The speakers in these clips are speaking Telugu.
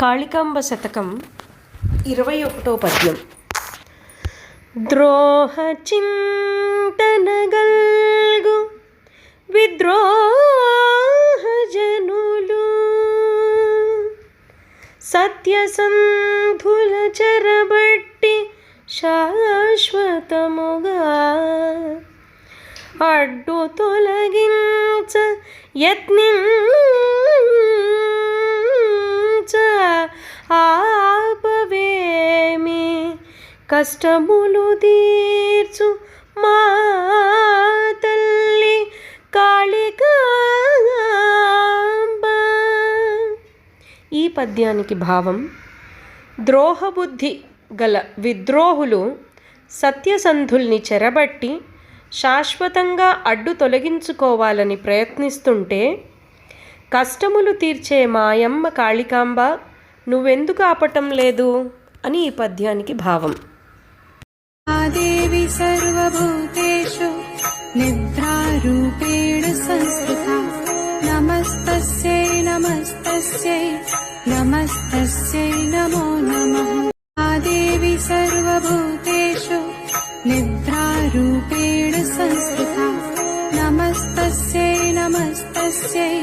కాళికాంబ శతకం 21వ పద్యం. ద్రోహ చింతనగల్గు విద్రోహ జనులు సత్యసంధుల చెరబట్టి శాశ్వతముగా అడ్డు తొలగించ యత్నించ ఆపవేమి కష్టములు తీర్చు మా తల్లి కాళికాంబ. ఈ పద్యానికి భావం: ద్రోహబుద్ధి గల విద్రోహులు సత్యసంధుల్ని చెరబట్టి శాశ్వతంగా అడ్డు తొలగించుకోవాలని ప్రయత్నిస్తుంటే, కష్టములు తీర్చే మాయమ్మ కాళికాంబ నువ్వెందుకు ఆపటం లేదు అని ఈ పద్యానికి భావం. దేవి సర్వభూతేషు నిద్రారూపేణ సంస్థితా నమస్తస్యై నమస్తస్యై నమస్తస్యై నమో నమః. దేవి సర్వభూతేషు నిద్రారూపేణ సంస్థితా నమస్తస్యై నమస్తస్యై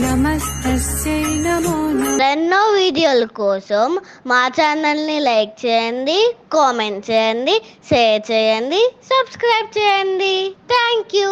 నమస్తస్యై నమో నమః. ఎన్నో వీడియోల కోసం మా ఛానల్ని లైక్ చేయండి, కామెంట్ చేయండి, షేర్ చేయండి, సబ్స్క్రైబ్ చేయండి. Thank you.